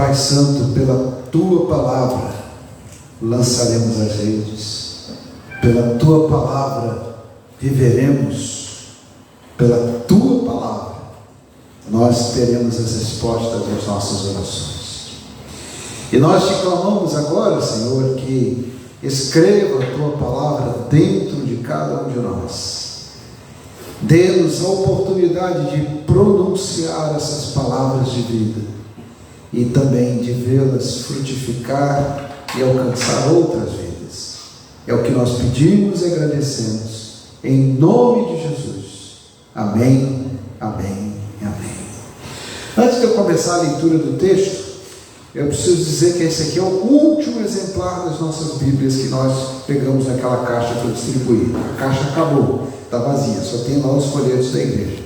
Pai Santo, pela Tua Palavra lançaremos as redes, pela Tua Palavra viveremos, pela Tua Palavra nós teremos as respostas das nossas orações. E nós te clamamos agora, Senhor, que escreva a Tua Palavra dentro de cada um de nós. Dê-nos a oportunidade de pronunciar essas palavras de vida e também de vê-las frutificar e alcançar outras vidas. É o que nós pedimos e agradecemos, em nome de Jesus. Amém, amém e amém. Antes de eu começar a leitura do texto, eu preciso dizer que esse aqui é o último exemplar das nossas Bíblias que nós pegamos naquela caixa para distribuir. A caixa acabou, está vazia, só tem lá os folhetos da igreja.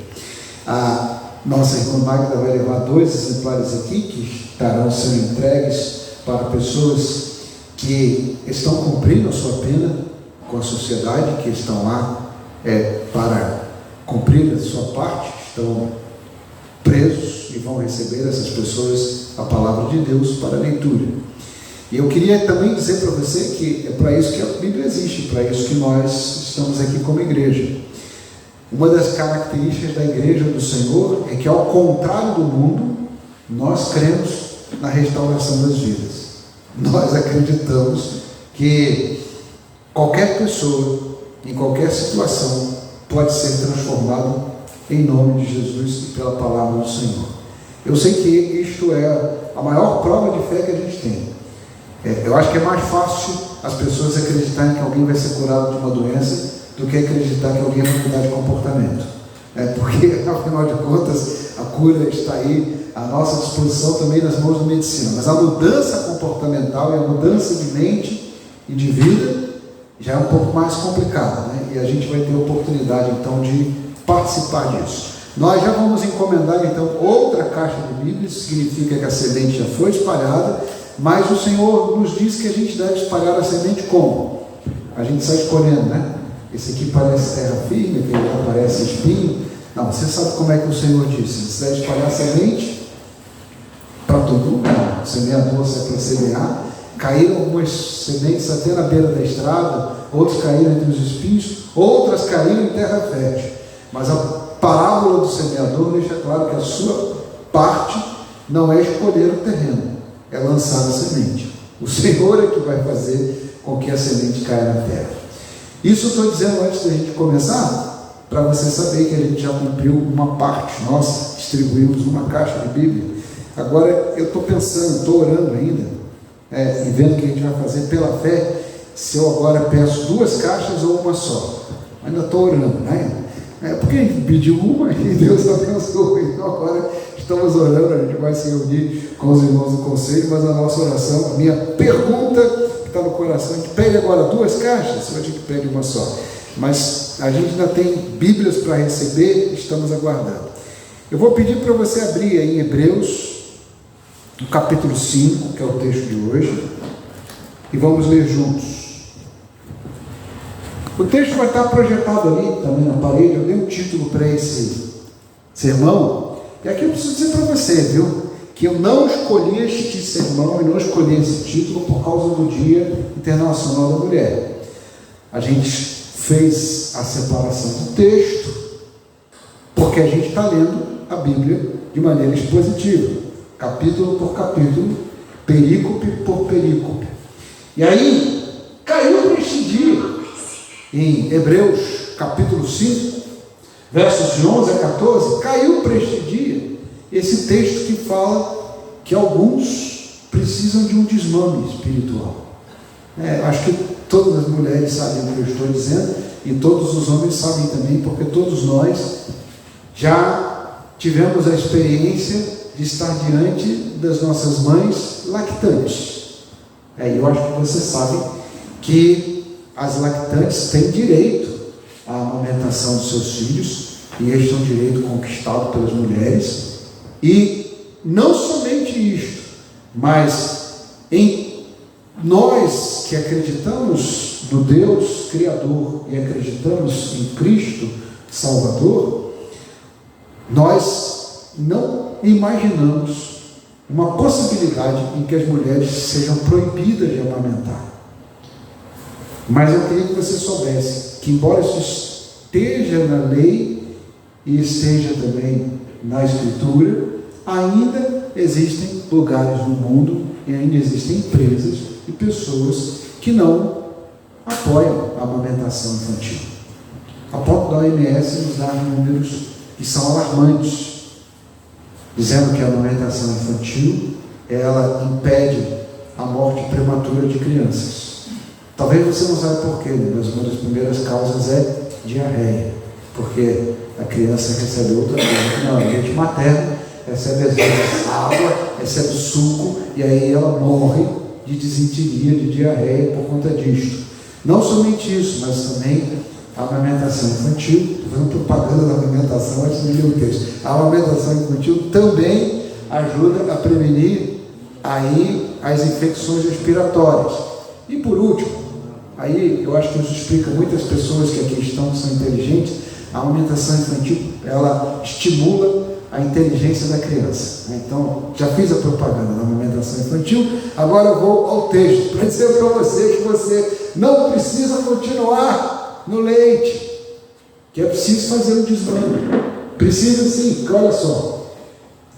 A nossa irmã Magda vai levar 2 exemplares aqui, que estarão sendo entregues para pessoas que estão cumprindo a sua pena com a sociedade, que estão lá para cumprir a sua parte, estão presos e vão receber essas pessoas a palavra de Deus para a leitura. E eu queria também dizer para você que é para isso que a Bíblia existe, para isso que nós estamos aqui como igreja. Uma das características da igreja do Senhor é que, ao contrário do mundo, nós cremos na restauração das vidas. Nós acreditamos que qualquer pessoa, em qualquer situação, pode ser transformado em nome de Jesus e pela palavra do Senhor. Eu sei que isto é a maior prova de fé que a gente tem. Eu acho que é mais fácil as pessoas acreditarem que alguém vai ser curado de uma doença do que acreditar que alguém vai mudar de comportamento. Porque, afinal de contas, a cura está aí à nossa disposição também nas mãos da medicina. Mas a mudança comportamental e a mudança de mente e de vida já é um pouco mais complicada, né? E a gente vai ter a oportunidade, então, de participar disso. Nós já vamos encomendar, então, outra caixa de Bíblia. Isso significa que a semente já foi espalhada, mas o Senhor nos diz que a gente deve espalhar a semente como? A gente sai escolhendo, né? Esse aqui parece terra firme, aquele lá parece espinho. Não, você sabe como é que o Senhor disse: você deve espalhar a semente para todo lugar. O semeador sai para semear. Caíram algumas sementes até na beira da estrada, outros caíram entre os espinhos, outras caíram em terra fértil. Mas a parábola do semeador deixa claro que a sua parte não é escolher o terreno, é lançar a semente. O Senhor é que vai fazer com que a semente caia na terra. Isso eu estou dizendo antes da gente começar, para você saber que a gente já cumpriu uma parte nossa, distribuímos uma caixa de Bíblia. Agora eu estou pensando, estou orando ainda, e vendo o que a gente vai fazer pela fé, se eu agora peço 2 caixas ou uma só. Ainda estou orando, né? Porque a gente pediu uma e Deus abençoou. Então agora estamos orando, a gente vai se reunir com os irmãos do conselho, mas a nossa oração, a minha pergunta que está no coração, a gente pede agora 2 caixas, ou a gente pede uma só? Mas a gente ainda tem Bíblias para receber, estamos aguardando. Eu vou pedir para você abrir aí em Hebreus, no capítulo 5, que é o texto de hoje, e vamos ler juntos. O texto vai estar projetado ali também na parede. Eu dei um título para esse sermão, e aqui eu preciso dizer para você, viu, que eu não escolhi este sermão e não escolhi esse título por causa do Dia Internacional da Mulher. A gente fez a separação do texto porque a gente está lendo a Bíblia de maneira expositiva, capítulo por capítulo, perícope por perícope. E aí caiu para este dia em Hebreus capítulo 5, versos de 11 a 14, caiu para este dia esse texto que fala que alguns precisam de um desmame espiritual. Acho que todas as mulheres sabem o que eu estou dizendo, e todos os homens sabem também, porque todos nós já tivemos a experiência de estar diante das nossas mães lactantes. Eu acho que você sabe que as lactantes têm direito à amamentação dos seus filhos, e este é um direito conquistado pelas mulheres. E não somente isto, mas em nós que acreditamos no Deus Criador e acreditamos em Cristo Salvador, nós não imaginamos uma possibilidade em que as mulheres sejam proibidas de amamentar. Mas eu queria que você soubesse que, embora isso esteja na lei e esteja também na Escritura, ainda existem lugares no mundo e ainda existem empresas e pessoas que não apoiam a amamentação infantil. A própria OMS nos dá números que são alarmantes, dizendo que a amamentação infantil, ela impede a morte prematura de crianças. Talvez você não saiba porquê, mas uma das primeiras causas é diarreia, porque a criança recebe outra coisa, não, a leite materno, recebe às vezes água, recebe suco, e aí ela morre de desinteria, de diarreia por conta disto. Não somente isso, mas também a amamentação infantil, estou fazendo propaganda da amamentação antes de ler o texto. A amamentação infantil também ajuda a prevenir aí as infecções respiratórias. E por último, aí eu acho que isso explica muitas pessoas que aqui estão, que são inteligentes, a amamentação infantil, ela estimula a inteligência da criança. Então, já fiz a propaganda da amamentação infantil, agora eu vou ao texto, para dizer para você que você não precisa continuar no leite, que é preciso fazer um desmame. Precisa sim, que olha só.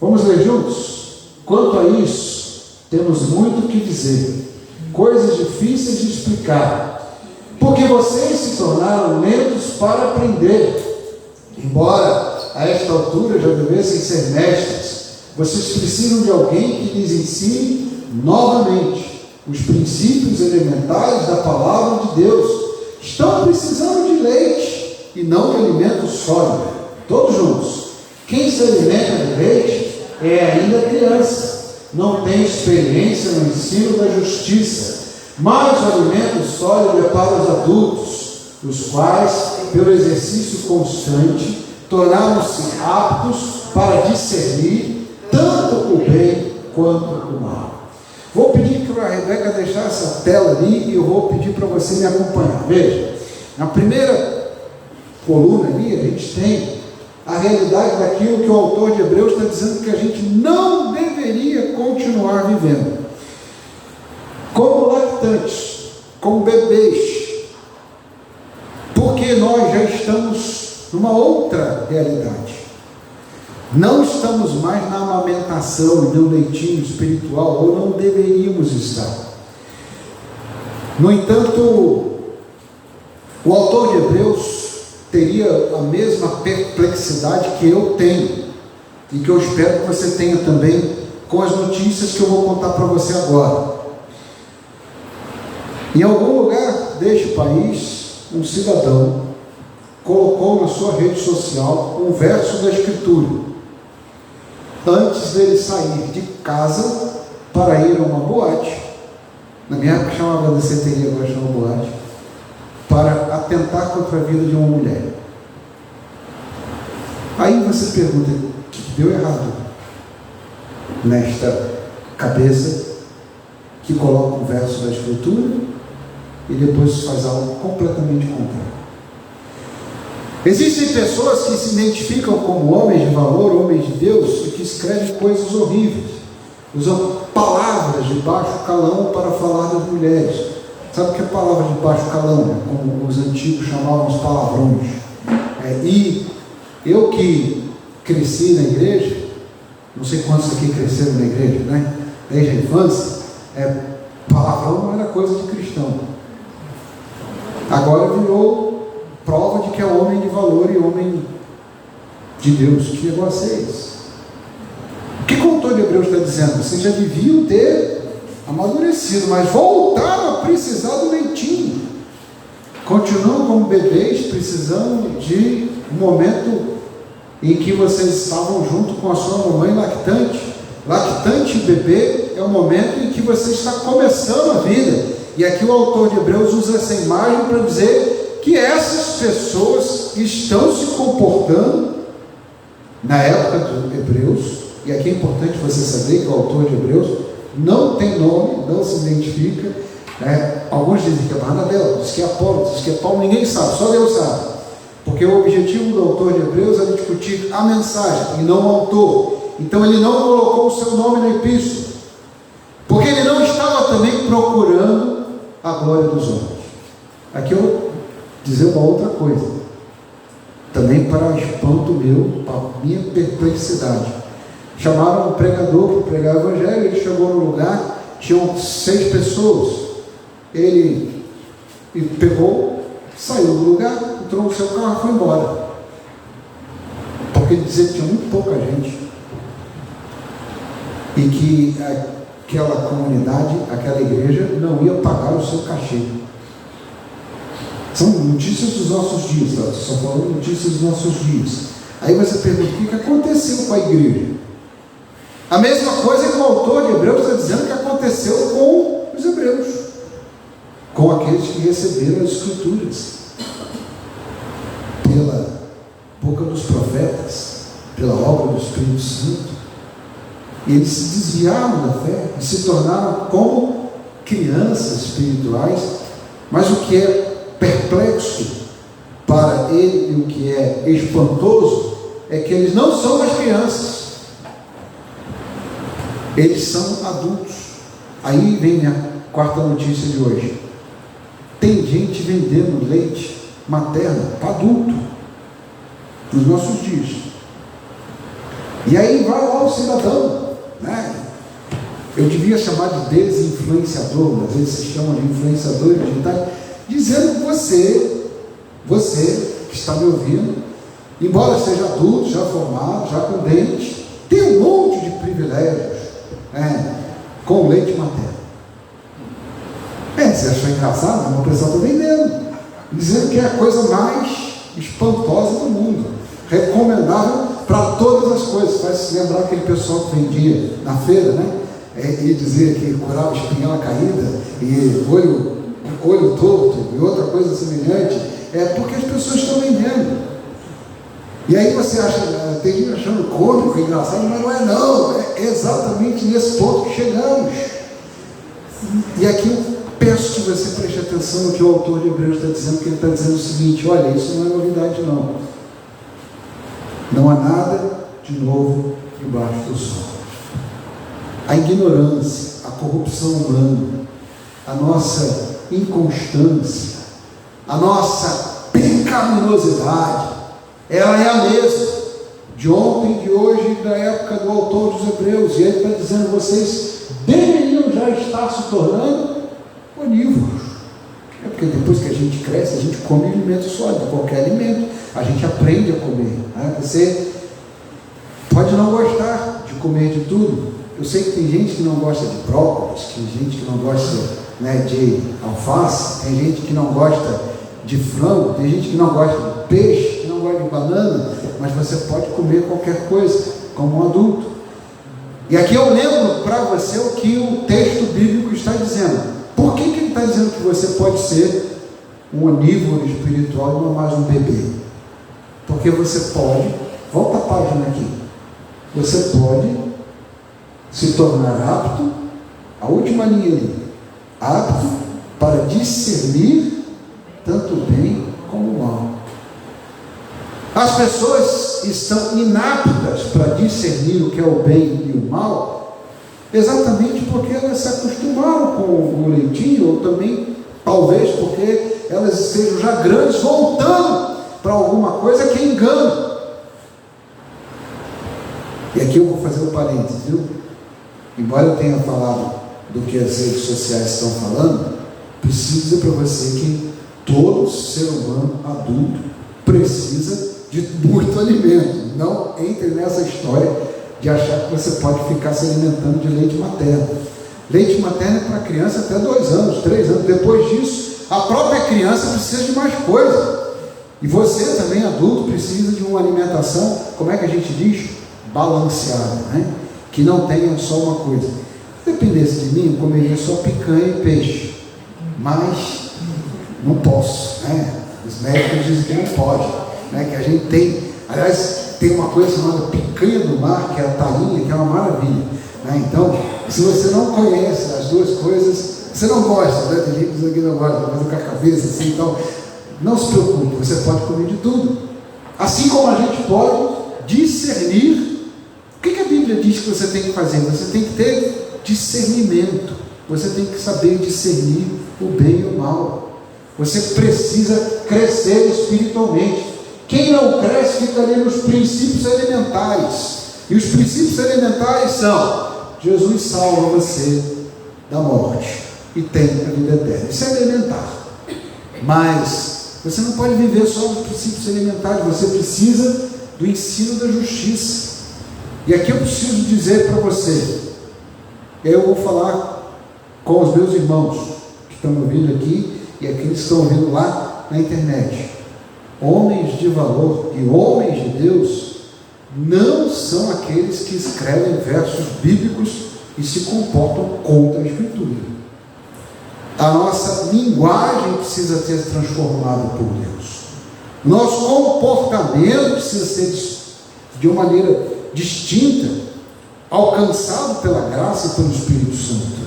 Vamos ler juntos? Quanto a isso, temos muito o que dizer, coisas difíceis de explicar, porque vocês se tornaram lentos para aprender. Embora a esta altura já devessem ser mestres, vocês precisam de alguém que lhes ensine novamente os princípios elementares da palavra de Deus. Estão precisando de leite e não de alimento sólido. Todos juntos. Quem se alimenta de leite é ainda criança, não tem experiência no ensino da justiça, mas o alimento sólido é para os adultos, os quais, pelo exercício constante, tornaram-se aptos para discernir tanto o bem quanto o mal. Vou pedir que a Rebeca deixasse essa tela ali e eu vou pedir para você me acompanhar. Veja, na primeira coluna ali a gente tem a realidade daquilo que o autor de Hebreus está dizendo que a gente não deveria continuar vivendo. Como lactantes, como bebês, porque nós já estamos numa outra realidade. Não estamos mais na amamentação e no leitinho espiritual, ou não deveríamos estar. No entanto, o autor de Hebreus teria a mesma perplexidade que eu tenho, e que eu espero que você tenha também com as notícias que eu vou contar para você agora. Em algum lugar deste país, um cidadão colocou na sua rede social um verso da Escritura, antes dele sair de casa para ir a uma boate. Na minha época chamava danceteria, agora chama boate, para atentar contra a vida de uma mulher. Aí você pergunta, o que deu errado nesta cabeça que coloca um verso da Escritura e depois faz algo completamente contrário? Existem pessoas que se identificam como homens de valor, homens de Deus, e que escrevem coisas horríveis, usam palavras de baixo calão para falar das mulheres. Sabe o que é palavra de baixo calão? Como os antigos chamavam os palavrões. E eu que cresci na igreja, não sei quantos aqui cresceram na igreja, né? Desde a infância, palavrão não era coisa de cristão. Agora virou prova de que é homem de valor e homem de Deus. Que negócio é esse? O que o autor de Hebreus está dizendo? Vocês já deviam ter amadurecido, mas voltaram a precisar do leitinho. Continuam como bebês, precisando de um momento em que vocês estavam junto com a sua mamãe lactante. Lactante e bebê é o momento em que você está começando a vida. E aqui o autor de Hebreus usa essa imagem para dizer que essas pessoas estão se comportando na época de Hebreus, e aqui é importante você saber que o autor de Hebreus não tem nome, não se identifica, né? Alguns dizem que é Barnabé, diz que é Apolo, diz que é Paulo, ninguém sabe, só Deus sabe, porque o objetivo do autor de Hebreus era discutir a mensagem e não o autor. Então ele não colocou o seu nome na epístola. glória dos homens. Aqui eu vou dizer uma outra coisa, também para espanto meu, para minha perplexidade. Chamaram um pregador para pregar o evangelho, ele chegou no lugar, tinham 6 pessoas, ele pegou, saiu do lugar, entrou no seu carro e foi embora, porque ele dizia que tinha muito pouca gente, e que aquela comunidade, aquela igreja não ia pagar o seu cachê. São notícias dos nossos dias, tá? Só falando notícias dos nossos dias. Aí você pergunta, o que aconteceu com a igreja? A mesma coisa que o autor de Hebreus está dizendo que aconteceu com os hebreus, com aqueles que receberam as escrituras pela boca dos profetas, pela obra do Espírito Santo. E eles se desviaram da fé e se tornaram como crianças espirituais. Mas o que é perplexo para ele e o que é espantoso é que eles não são mais crianças, eles são adultos. Aí vem a quarta notícia de hoje. Tem gente vendendo leite materno para adulto nos nossos dias. E aí vai lá o cidadão, né? Eu devia chamar de desinfluenciador, mas eles se chamam de influenciadores digitais, dizendo que você que está me ouvindo, embora seja adulto, já formado, já com dente, tem um monte de privilégios, com leite materno. Você achou engraçado? Mas o pessoal está vendendo, dizendo que é a coisa mais espantosa do mundo, recomendável para todas as coisas. Faz se lembrar aquele pessoal que vendia na feira, né? E dizia que curava espinhela caída e olho torto e outra coisa semelhante. É porque as pessoas estão vendendo. E aí você acha, tem gente achando cômico, engraçado, mas não é não. É exatamente nesse ponto que chegamos. E aqui eu peço que você preste atenção no que o autor de Hebreus está dizendo, porque ele está dizendo o seguinte: olha, isso não é novidade não. Não há nada de novo debaixo do sol. A ignorância, a corrupção humana, a nossa inconstância, a nossa pecaminosidade, ela é a mesma de ontem, de hoje, da época do autor dos Hebreus. E ele está dizendo: vocês deveriam já estar se tornando onívoros. É porque depois que a gente cresce, a gente come alimento sólido, qualquer alimento, a gente aprende a comer, né? Você pode não gostar de comer de tudo. Eu sei que tem gente que não gosta de brócolis, tem gente que não gosta, né, de alface, tem gente que não gosta de frango, tem gente que não gosta de peixe, que não gosta de banana, mas você pode comer qualquer coisa, como um adulto. E aqui eu lembro para você o que o texto bíblico está dizendo. Por que ele está dizendo que você pode ser um onívoro espiritual e não mais um bebê? Porque você pode, volta a página aqui, você pode se tornar apto, a última linha ali, apto para discernir tanto o bem como o mal. As pessoas estão inaptas para discernir o que é o bem e o mal, exatamente porque elas se acostumaram com o leitinho, ou também, talvez, porque elas estejam já grandes, voltando para alguma coisa que é engano. E aqui eu vou fazer um parênteses, viu? Embora eu tenha falado do que as redes sociais estão falando, preciso dizer para você que todo ser humano adulto precisa de muito alimento. Não entre nessa história de achar que você pode ficar se alimentando de leite materno. Leite materno é para criança até 2 anos, 3 anos. Depois disso, a própria criança precisa de mais coisa. E você também, adulto, precisa de uma alimentação, como é que a gente diz? Balanceada, né? Que não tenha só uma coisa. Se dependesse de mim, eu comeria só picanha e peixe. Mas não posso, né? Os médicos dizem que não pode, né? Que a gente tem, aliás, tem uma coisa chamada picanha do mar, que é a tainha, que é uma maravilha, né? Então, se você não conhece as duas coisas, você não gosta, né? Tem gente que não gosta, mas com a cabeça assim, então, não se preocupe, você pode comer de tudo. Assim como a gente pode discernir. O que a Bíblia diz que você tem que fazer? Você tem que ter discernimento. você tem que saber discernir o bem e o mal. Você precisa crescer espiritualmente. Quem não cresce fica ali nos princípios elementares. E os princípios elementares são: Jesus salva você da morte e tem a vida eterna. Isso é elementar. Mas você não pode viver só nos princípios elementares. Você precisa do ensino da justiça. E aqui eu preciso dizer para você, eu vou falar com os meus irmãos que estão me ouvindo aqui e aqueles que estão ouvindo lá na internet. Homens de valor e homens de Deus não são aqueles que escrevem versos bíblicos e se comportam contra a Escritura. A nossa linguagem precisa ser transformada por Deus. Nosso comportamento precisa ser de uma maneira distinta, alcançado pela graça e pelo Espírito Santo.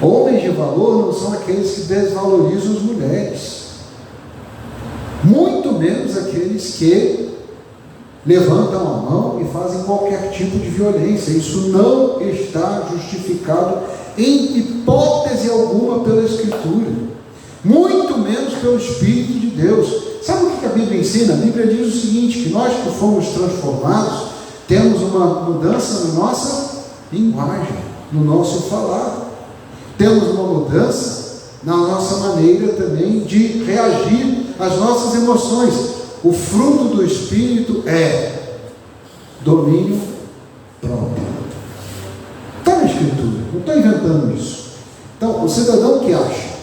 Homens de valor não são aqueles que desvalorizam as mulheres, muito menos aqueles que levantam a mão e fazem qualquer tipo de violência. Isso não está justificado em hipótese alguma pela Escritura, muito menos pelo Espírito de Deus. Sabe o que a Bíblia ensina? A Bíblia diz o seguinte, que nós que fomos transformados, temos uma mudança na nossa linguagem, no nosso falar. Temos uma mudança na nossa maneira também de reagir às nossas emoções. O fruto do Espírito é domínio próprio. Está na Escritura, não estou inventando isso. Então, o cidadão que acha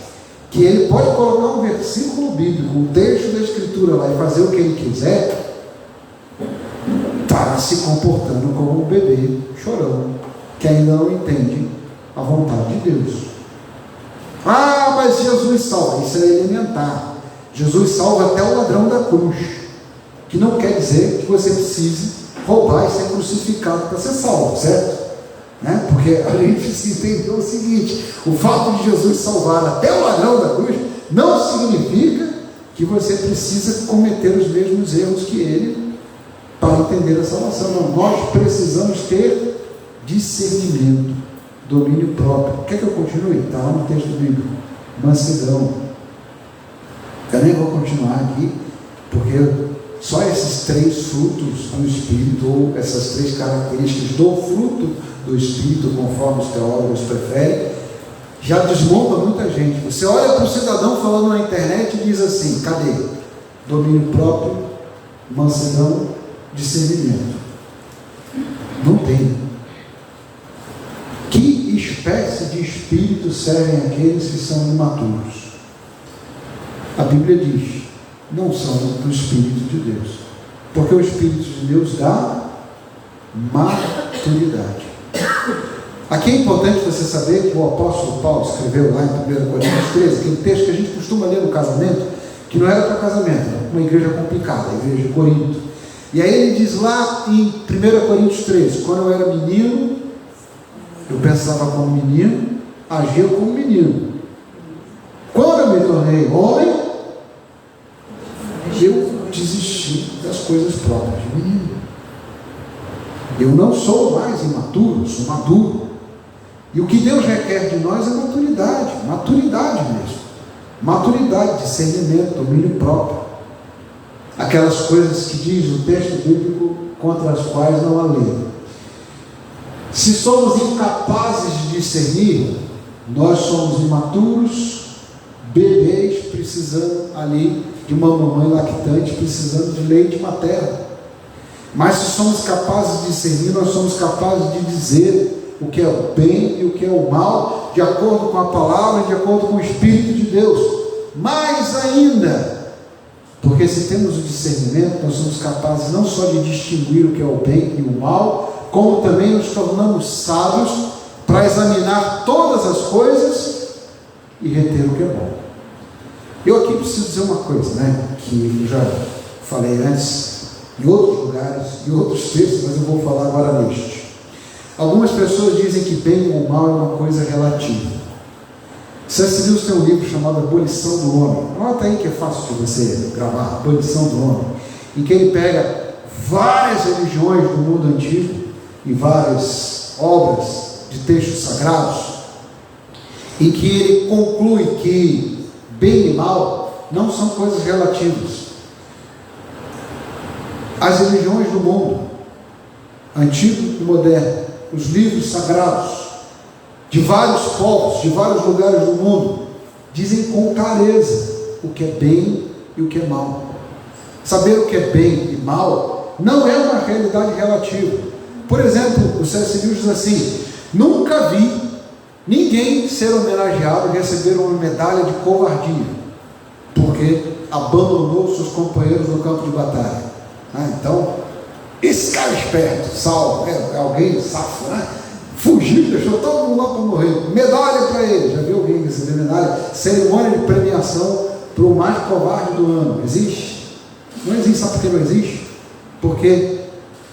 que ele pode colocar um versículo bíblico, um texto da Escritura lá e fazer o que ele quiser, está se comportando como um bebê chorão, que ainda não entende a vontade de Deus. Ah, mas Jesus salva. Isso é elementar. Jesus salva até o ladrão da cruz, que não quer dizer que você precise roubar e ser crucificado para ser salvo, certo? Porque a gente precisa entender o seguinte: o fato de Jesus salvar até o ladrão da cruz não significa que você precisa cometer os mesmos erros que ele para entender a salvação. Não, nós precisamos ter discernimento, domínio próprio. Quer que eu continue? Está lá no texto bíblico. Mansidão. Eu nem vou continuar aqui, porque só esses 3 frutos do Espírito, ou essas 3 características do fruto do Espírito, conforme os teólogos preferem, já desmonta muita gente. Você olha para o cidadão falando na internet e diz assim: cadê? Domínio próprio, mansidão, discernimento. Não tem. Que espécie de espírito servem aqueles que são imaturos? A Bíblia diz: não são do Espírito de Deus, porque o Espírito de Deus dá maturidade. Aqui é importante você saber que o apóstolo Paulo escreveu lá em 1 Coríntios 13, aquele texto que a gente costuma ler no casamento, que não era para casamento, era uma igreja complicada, a igreja de Corinto. E aí ele diz lá em 1 Coríntios 13: quando eu era menino, eu pensava como menino, agia como menino. Quando eu me tornei homem, eu desisti das coisas próprias de menino. Eu não sou mais imaturo, sou maduro. E o que Deus requer de nós é maturidade mesmo. Maturidade, discernimento, domínio próprio. Aquelas coisas que diz o texto bíblico contra as quais não há lei. Se somos incapazes de discernir, nós somos imaturos, bebês precisando ali de uma mamãe lactante, precisando de leite materno. Mas se somos capazes de discernir, nós somos capazes de dizer o que é o bem e o que é o mal, de acordo com a palavra, de acordo com o Espírito de Deus. Mais ainda, porque se temos o discernimento, nós somos capazes não só de distinguir o que é o bem e o mal, como também nos tornamos sábios para examinar todas as coisas e reter o que é bom. Eu aqui preciso dizer uma coisa, que eu já falei antes, em outros lugares, em outros textos, mas eu vou falar agora neste. Algumas pessoas dizem que bem ou mal é uma coisa relativa. C.S. Lewis tem um livro chamado Abolição do Homem. Anota aí que é fácil de você gravar, Abolição do Homem, em que ele pega várias religiões do mundo antigo e várias obras de textos sagrados, em que ele conclui que bem e mal não são coisas relativas. As religiões do mundo, antigo e moderno, os livros sagrados de vários povos, de vários lugares do mundo, dizem com clareza o que é bem e o que é mal. Saber o que é bem e mal não é uma realidade relativa. Por exemplo, o C.S. Lewis diz assim: nunca vi ninguém ser homenageado e receber uma medalha de covardia, porque abandonou seus companheiros no campo de batalha. Então, esse cara esperto, salvo, alguém safo, né? Fugiu, deixou todo mundo lá para morrer. Medalha para ele. Já viu alguém receber medalha? Cerimônia de premiação para o mais covarde do ano. Existe? Não existe. Sabe por que não existe? Porque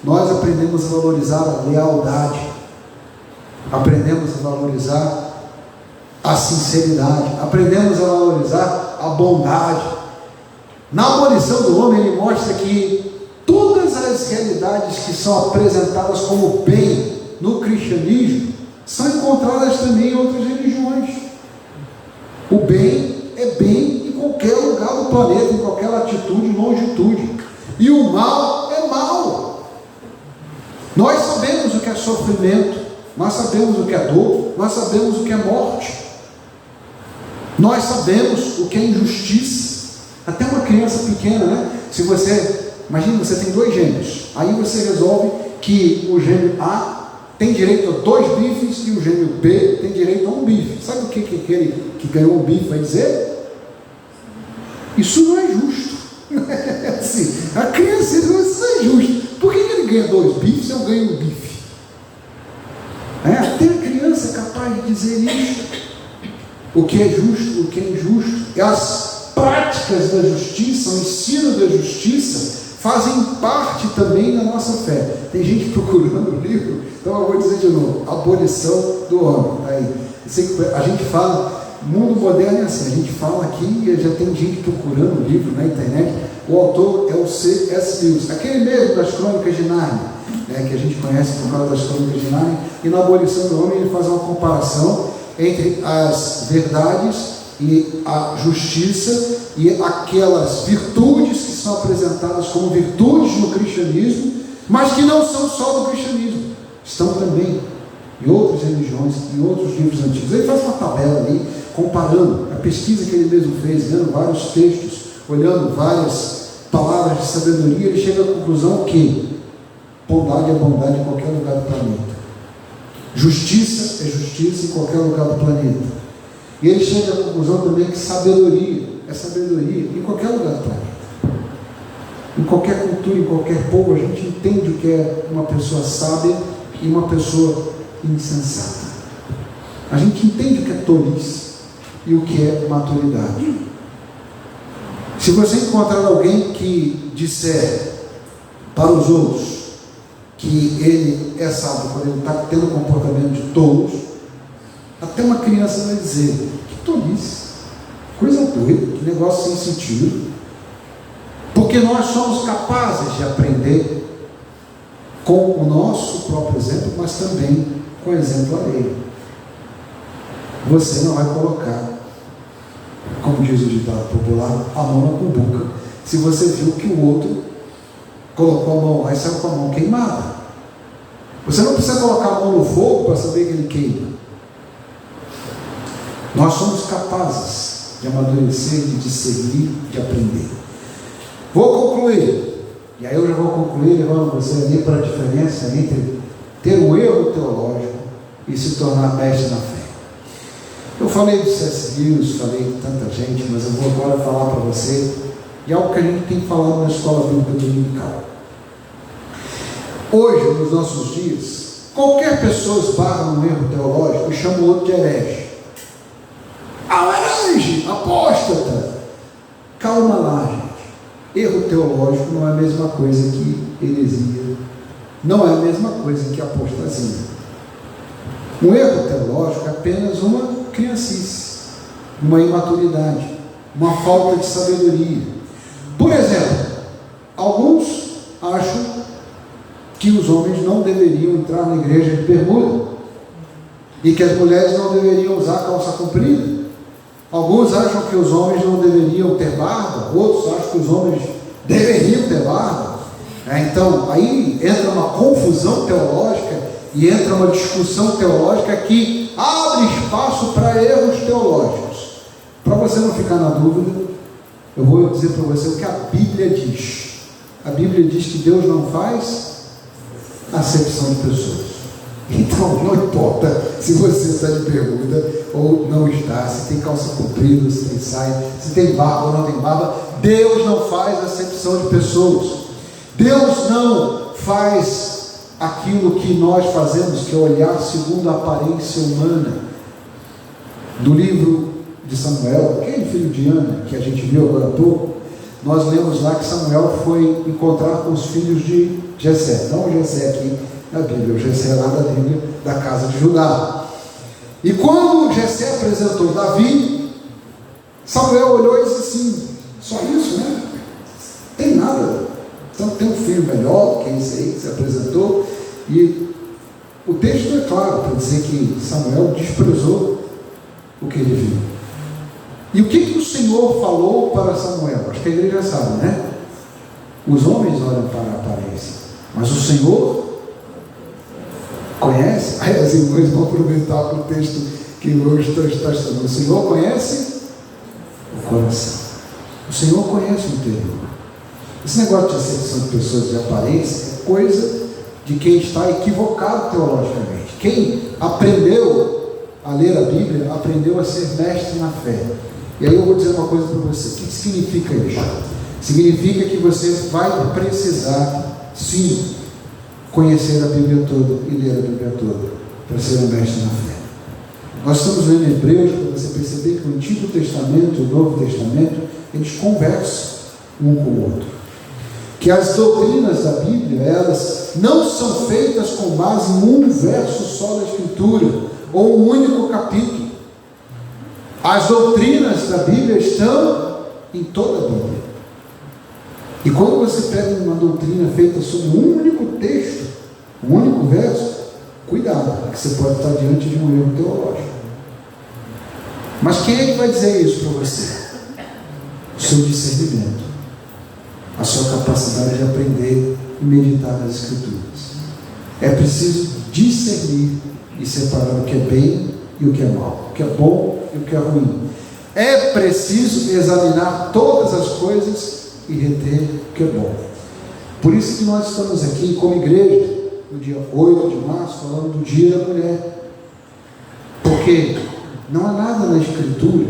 nós aprendemos a valorizar a lealdade, aprendemos a valorizar a sinceridade, aprendemos a valorizar a bondade. Na abolição do homem, ele mostra que todas as realidades que são apresentadas como bem no cristianismo são encontradas também em outras religiões. O bem é bem em qualquer lugar do planeta, em qualquer latitude e longitude, e o mal é mal. Nós sabemos o que é sofrimento, nós sabemos o que é dor, nós sabemos o que é morte, nós sabemos o que é injustiça. Até uma criança pequena, né? Se você, imagina, você tem 2 gêmeos, aí você resolve que o gêmeo A tem direito a 2 bifes e o gêmeo B tem direito a 1 bife. Sabe o que aquele que ganhou um bife vai dizer? Isso não é justo. Assim, a criança diz: isso não é justo. Por que ele ganha 2 bifes e eu ganho 1 bife? Até a criança é capaz de dizer isso. O que é justo, o que é injusto. E as práticas da justiça, o ensino da justiça, fazem parte também da nossa fé. Tem gente procurando o livro, então eu vou dizer de novo: abolição do homem. Aí, a gente fala, mundo moderno é assim, a gente fala aqui e já tem gente procurando o livro na internet. O autor é o C.S. Lewis, aquele mesmo das Crônicas de Nárnia, que a gente conhece por causa das Crônicas de Nárnia. E na abolição do homem ele faz uma comparação entre as verdades e a justiça e aquelas virtudes que são apresentadas como virtudes no cristianismo, mas que não são só do cristianismo, estão também em outras religiões, em outros livros antigos. Ele faz uma tabela ali, comparando a pesquisa que ele mesmo fez, vendo vários textos, olhando várias palavras de sabedoria. Ele chega à conclusão que bondade é bondade em qualquer lugar do planeta, justiça é justiça em qualquer lugar do planeta. E ele chega à conclusão também que sabedoria é sabedoria em qualquer lugar do planeta. Em qualquer cultura, em qualquer povo, a gente entende o que é uma pessoa sábia e uma pessoa insensata. A gente entende o que é tolice e o que é maturidade. Se você encontrar alguém que disser para os outros que ele é sábio quando ele está tendo um comportamento de tolos, até uma criança vai dizer: que tolice, coisa doida, que negócio sem sentido. Porque nós somos capazes de aprender com o nosso próprio exemplo, mas também com o exemplo alheio. Você não vai colocar, como diz o ditado popular, a mão na cumbuca se você viu que o outro colocou a mão lá e saiu com a mão queimada. Você não precisa colocar a mão no fogo para saber que ele queima. Nós somos capazes de amadurecer, de discernir, de aprender. Vou concluir, e aí eu já vou concluir levando você ali para a diferença entre ter um erro teológico e se tornar mestre na fé. Eu falei do C.S. Lewis, falei de tanta gente, mas eu vou agora falar para você de algo que a gente tem falado na escola bíblica dominical. Hoje, nos nossos dias, qualquer pessoa esbarra num erro teológico e chama o outro de herege. Herege, apóstata. Calma lá, gente. Erro teológico não é a mesma coisa que heresia, não é a mesma coisa que apostasia. Um erro teológico é apenas uma criancice, uma imaturidade, uma falta de sabedoria. Por exemplo, alguns acham que os homens não deveriam entrar na igreja de bermuda. e que as mulheres não deveriam usar calça comprida. Alguns acham que os homens não deveriam ter barba, outros acham que os homens deveriam ter barba. Então, aí entra uma confusão teológica e entra uma discussão teológica que abre espaço para erros teológicos. Para você não ficar na dúvida, eu vou dizer para você o que a Bíblia diz. A Bíblia diz que Deus não faz acepção de pessoas. Então, não importa se você está de bermuda ou não está, se tem calça comprida, se tem saia, se tem barba ou não tem barba, Deus não faz acepção de pessoas. Deus não faz aquilo que nós fazemos, que é olhar segundo a aparência humana. Do livro de Samuel, aquele filho de Ana, que a gente viu agora há pouco, nós lemos lá que Samuel foi encontrar com os filhos de Jessé, não o Jessé aqui na Bíblia, o Jessé lá da Bíblia, da casa de Judá. E quando Jessé apresentou Davi, Samuel olhou e disse assim: só isso, né? Tem nada. Então tem um filho melhor que esse aí que se apresentou. E o texto é claro para dizer que Samuel desprezou o que ele viu. E o que o Senhor falou para Samuel? Acho que a igreja sabe, né? Os homens olham para a aparência, mas o Senhor conhece. Aí as irmãs vão aproveitar para o texto que hoje está estudando. O Senhor conhece o coração. O Senhor conhece o interior. Esse negócio de acepção de pessoas de aparência é coisa de quem está equivocado teologicamente. Quem aprendeu a ler a Bíblia, aprendeu a ser mestre na fé. E aí eu vou dizer uma coisa para você. O que significa isso? Significa que você vai precisar, sim, conhecer a Bíblia toda e ler a Bíblia toda para ser um mestre na fé. Nós estamos lendo Hebreus para você perceber que o Antigo Testamento e o Novo Testamento, eles conversam um com o outro. Que as doutrinas da Bíblia, elas não são feitas com base em um verso só da Escritura, ou um único capítulo. As doutrinas da Bíblia estão em toda a Bíblia. E quando você pega uma doutrina feita sobre um único texto, um único verso, cuidado, porque você pode estar diante de um erro teológico. Mas quem é que vai dizer isso para você? O seu discernimento, a sua capacidade de aprender e meditar nas Escrituras. É preciso discernir e separar o que é bem e o que é mal, o que é bom e o que é ruim. É preciso examinar todas as coisas e reter o que é bom. Por isso que nós estamos aqui como igreja no dia 8 de março falando do Dia da Mulher, porque não há nada na Escritura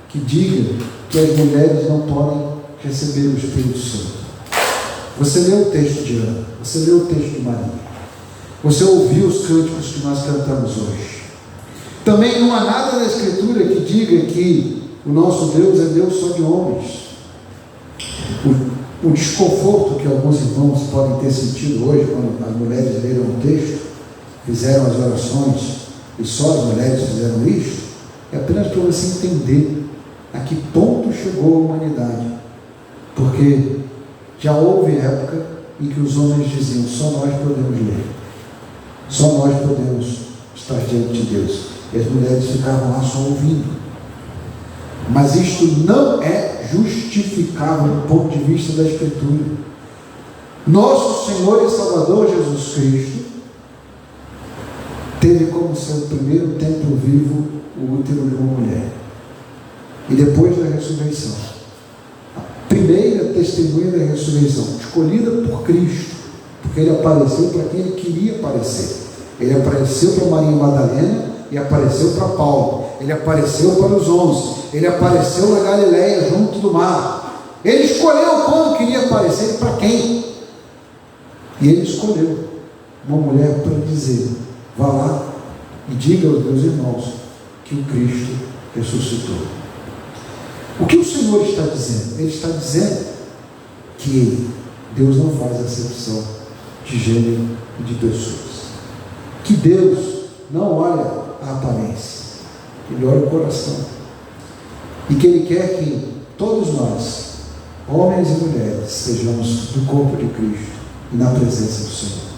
que diga que as mulheres não podem receber o Espírito Santo. Você leu o texto de Ana, você leu o texto de Maria, você ouviu os cânticos que nós cantamos hoje. Também não há nada na Escritura que diga que o nosso Deus é Deus só de homens. O desconforto que alguns irmãos podem ter sentido hoje quando as mulheres leram o texto, fizeram as orações e só as mulheres fizeram isso, é apenas para você entender a que ponto chegou a humanidade. Porque já houve época em que os homens diziam: só nós podemos ler, só nós podemos estar diante de Deus, e as mulheres ficavam lá só ouvindo. Mas isto não é justificável do ponto de vista da Escritura. Nosso Senhor e Salvador Jesus Cristo teve como seu primeiro templo vivo o útero de uma mulher, e depois da ressurreição, a primeira testemunha da ressurreição, escolhida por Cristo, porque ele apareceu para quem ele queria aparecer. Ele apareceu para Maria Madalena e apareceu para Paulo, ele apareceu para os 11, ele apareceu na Galileia junto do mar. Ele escolheu quando queria aparecer e para quem, e ele escolheu uma mulher para dizer: vá lá e diga aos meus irmãos que o Cristo ressuscitou. O que o Senhor está dizendo? Ele está dizendo que Deus não faz acepção de gênero e de pessoas, que Deus não olha a aparência, Ele olha o coração, e que Ele quer que todos nós, homens e mulheres, sejamos do corpo de Cristo e na presença do Senhor.